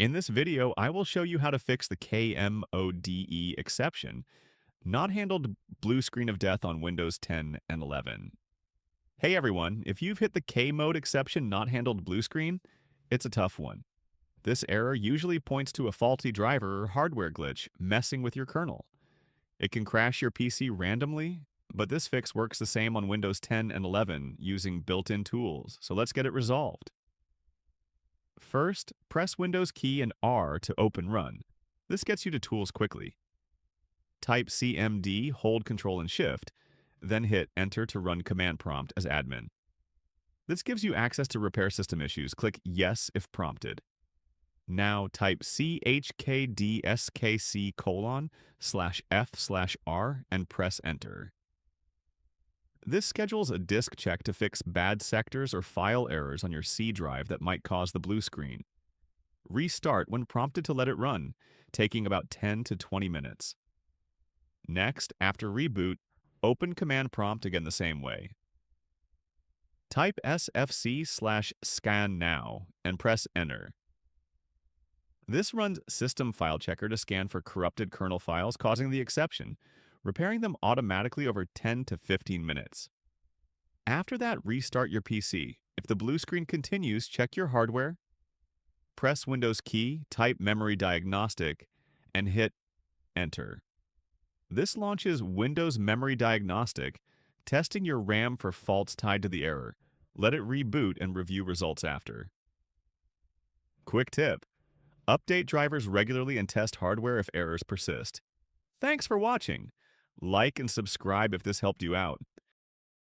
In this video, I will show you how to fix the KMODE exception, not handled blue screen of death on Windows 10 and 11. Hey everyone, if you've hit the KMODE exception not handled blue screen, it's a tough one. This error usually points to a faulty driver or hardware glitch messing with your kernel. It can crash your PC randomly, but this fix works the same on Windows 10 and 11 using built-in tools, so let's get it resolved. First, press Windows key and R to open Run. This gets you to Tools quickly. Type CMD, hold Control and Shift, then hit Enter to run command prompt as admin. This gives you access to repair system issues. Click Yes if prompted. Now type chkdskc:/f/r and press Enter. This schedules a disk check to fix bad sectors or file errors on your C drive that might cause the blue screen. Restart when prompted to let it run, taking about 10 to 20 minutes. Next, after reboot, open command prompt again the same way. Type SFC/scan now and press Enter. This runs System File Checker to scan for corrupted kernel files causing the exception, repairing them automatically over 10 to 15 minutes. After that, restart your PC. If the blue screen continues, check your hardware, press Windows key, type Memory Diagnostic, and hit Enter. This launches Windows Memory Diagnostic, testing your RAM for faults tied to the error. Let it reboot and review results after. Quick tip: update drivers regularly and test hardware if errors persist. Thanks for watching. Like and subscribe if this helped you out.